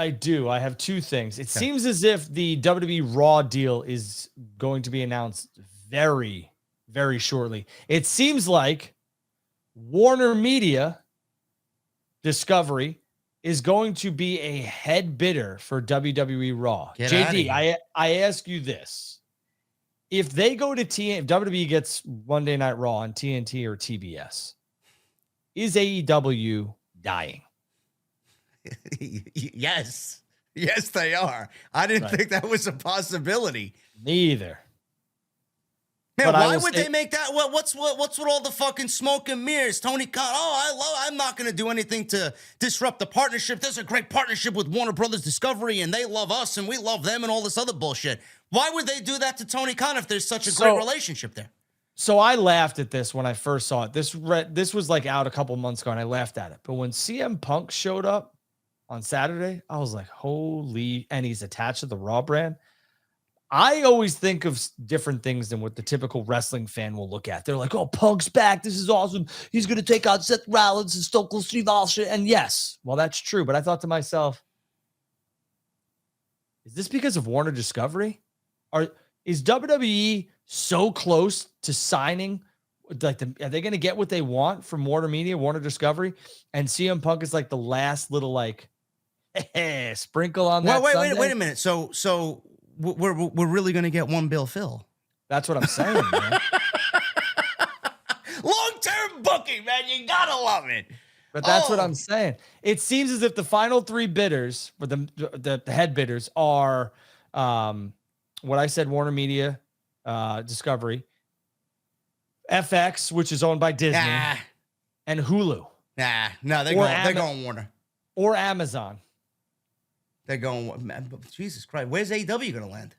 I do. I have two things. It seems as if the WWE Raw deal is going to be announced very, very shortly. It seems like Warner Media Discovery is going to be a head bidder for WWE Raw. Get outta JD, here. I ask you this. If they go to if WWE gets Monday Night Raw on TNT or TBS, is AEW dying? Yes. Yes, they are. I didn't think that was a possibility. Me either. Man, why would they make that? What's with all the fucking smoke and mirrors? Tony Khan, I'm not going to do anything to disrupt the partnership. There's a great partnership with Warner Brothers Discovery, and they love us, and we love them, and all this other bullshit. Why would they do that to Tony Khan if there's such a great relationship there? So I laughed at this when I first saw it. This was like out a couple months ago, and I laughed at it. But when CM Punk showed up on Saturday, I was like, holy, and he's attached to the Raw brand. I always think of different things than what the typical wrestling fan will look at. They're like, oh, Punk's back. This is awesome. He's going to take out Seth Rollins and Stone Cold Steve Austin. And yes, well, that's true. But I thought to myself, is this because of Warner Discovery? Is WWE so close to signing? Like, are they going to get what they want from Warner Media, Warner Discovery? And CM Punk is like the last little like sprinkle on that. Wait a minute. So we're really going to get one Bill Phil. That's what I'm saying, man. Long-term booking, man. You gotta love it. But that's what I'm saying. It seems as if the final three bidders, or the head bidders, are what I said: Warner Media, Discovery, FX, which is owned by Disney, and Hulu. No, they're going Warner or Amazon. They're going, Jesus Christ, where's AEW going to land?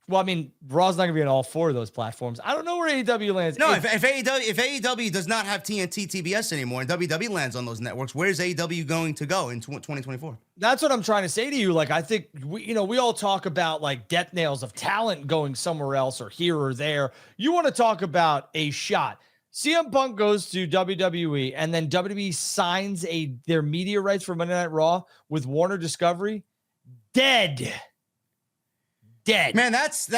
Well, I mean, Raw's not going to be on all four of those platforms. I don't know where AEW lands. No, if AEW does not have TNT, TBS anymore, and WWE lands on those networks, where's AEW going to go in 2024? That's what I'm trying to say to you. Like, I think we all talk about like death nails of talent going somewhere else or here or there. You want to talk about a shot. CM Punk goes to WWE, and then WWE signs their media rights for Monday Night Raw with Warner Discovery. Dead. Man, that's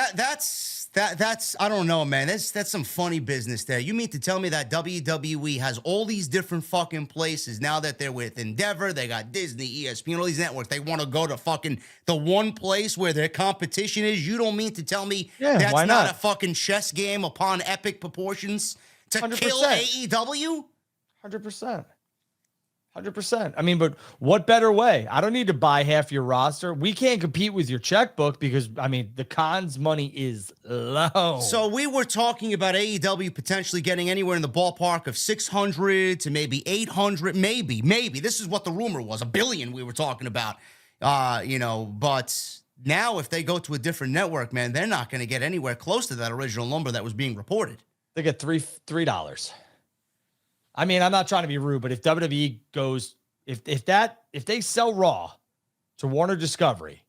I don't know, man. That's some funny business there. You mean to tell me that WWE has all these different fucking places now that they're with Endeavor, they got Disney, ESPN, all these networks. They want to go to fucking the one place where their competition is. You don't mean to tell me that's not a fucking chess game upon epic proportions to 100%. Kill AEW? 100%. 100%. I mean, but what better way? I don't need to buy half your roster. We can't compete with your checkbook because, I mean, the Khan's money is low. So we were talking about AEW potentially getting anywhere in the ballpark of 600 to maybe 800, maybe. This is what the rumor was, $1 billion we were talking about, but now if they go to a different network, man, they're not going to get anywhere close to that original number that was being reported. They get $3. I mean, I'm not trying to be rude, but if WWE goes, if they sell Raw to Warner Discovery,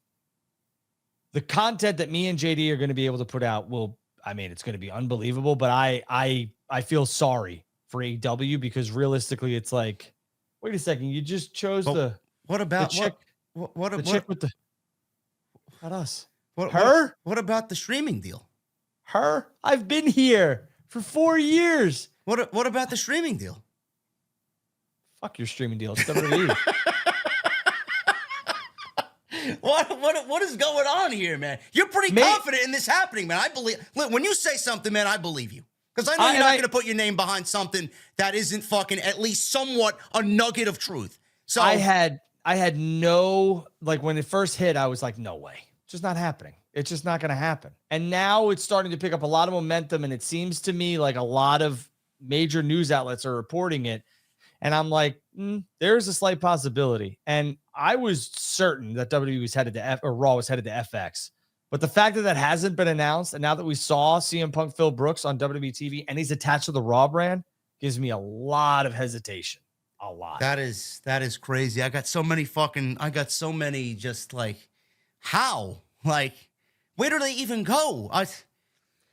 the content that me and JD are going to be able to put out it's going to be unbelievable. But I feel sorry for AEW because realistically, it's like, wait a second, you just chose what about the chick, what chick with the not us? Her? What about the streaming deal? Her? I've been here for 4 years. What about the streaming deal? Fuck your streaming deal. It's WWE. What is going on here, man? You're pretty confident in this happening, man. I believe. Look, when you say something, man, I believe you. Because I know you're not going to put your name behind something that isn't fucking at least somewhat a nugget of truth. So I had no, like when it first hit, I was like, no way. It's just not happening. It's just not going to happen. And now it's starting to pick up a lot of momentum. And it seems to me like a lot of major news outlets are reporting it. And I'm like, there's a slight possibility. And I was certain that WWE was headed to Raw was headed to FX. But the fact that that hasn't been announced, and now that we saw CM Punk Phil Brooks on WWE TV and he's attached to the Raw brand, gives me a lot of hesitation. A lot. That is crazy. I got so many just like, how? Like, where do they even go?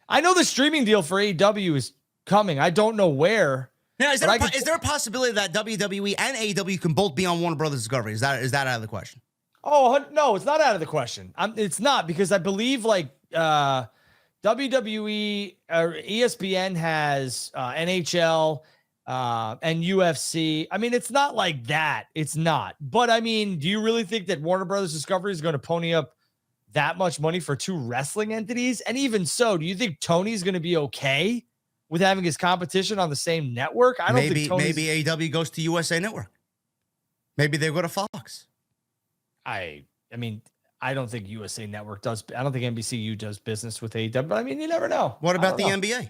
I know the streaming deal for AEW is coming. I don't know where. Now, is there a possibility that WWE and AEW can both be on Warner Brothers Discovery? Is that out of the question? Oh no, it's not out of the question. It's not, because I believe like WWE or ESPN has NHL and UFC. I mean, it's not like that. It's not. But I mean, do you really think that Warner Brothers Discovery is going to pony up that much money for two wrestling entities? And even so, do you think Tony's going to be okay with having his competition on the same network? I don't think maybe AEW goes to USA Network. Maybe they go to Fox. I mean, I don't think USA Network does. I don't think NBCU does business with AEW, but I mean, you never know. What about the NBA?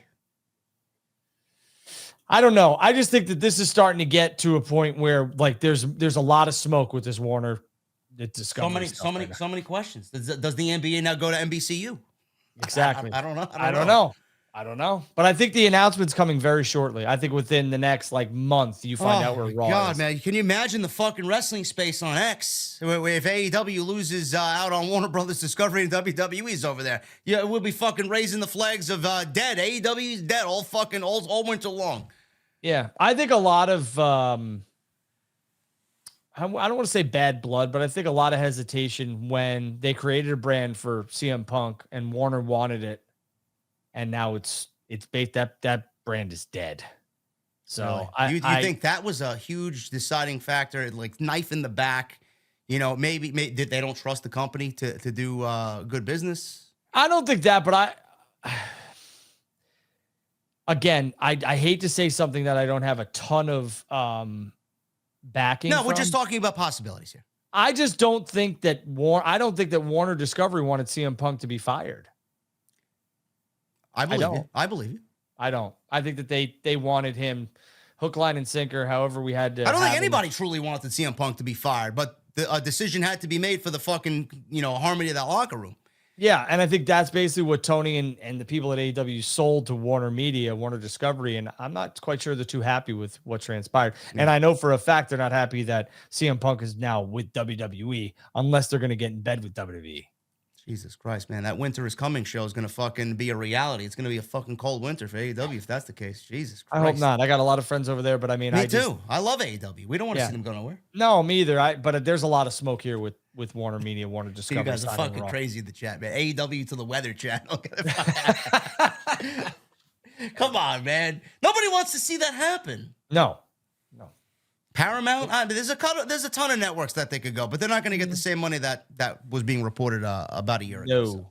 I don't know. I just think that this is starting to get to a point where like there's a lot of smoke with this Warner Discovery. So many questions. Does the NBA now go to NBCU? Exactly. I don't know. I don't know. But I think the announcement's coming very shortly. I think within the next like month, you find out where Raw God, is. man. Can you imagine the fucking wrestling space on X? If AEW loses out on Warner Brothers Discovery and WWE's over there. Yeah, we'll be fucking raising the flags of dead. AEW's dead all winter long. Yeah. I think a lot of I don't want to say bad blood, but I think a lot of hesitation when they created a brand for CM Punk and Warner wanted it. And now it's based that brand is dead. So really? Do you think that was a huge deciding factor, like knife in the back? You know, maybe they don't trust the company to do good business. I don't think that, but I hate to say something that I don't have a ton of backing. No, we're just talking about possibilities here. I just don't think that Warner Discovery wanted CM Punk to be fired. I believe you. I don't. I think that they wanted him hook, line, and sinker. However, we had to. I don't think anybody truly wanted CM Punk to be fired, but a decision had to be made for the fucking harmony of that locker room. Yeah, and I think that's basically what Tony and the people at AEW sold to Warner Discovery, and I'm not quite sure they're too happy with what transpired. Yeah. And I know for a fact they're not happy that CM Punk is now with WWE, unless they're going to get in bed with WWE. Jesus Christ, man. That winter is coming show is going to fucking be a reality. It's going to be a fucking cold winter for AEW if that's the case. Jesus Christ. I hope not. I got a lot of friends over there, but I mean, me too. I love AEW. We don't want to see them go nowhere. No, me either. But there's a lot of smoke here with Warner Media, Warner Discovery. You guys are fucking crazy in the chat, man. AEW to the weather chat. Come on, man. Nobody wants to see that happen. No. Paramount, there's a ton of networks that they could go, but they're not going to get the same money that was being reported about a year ago. No.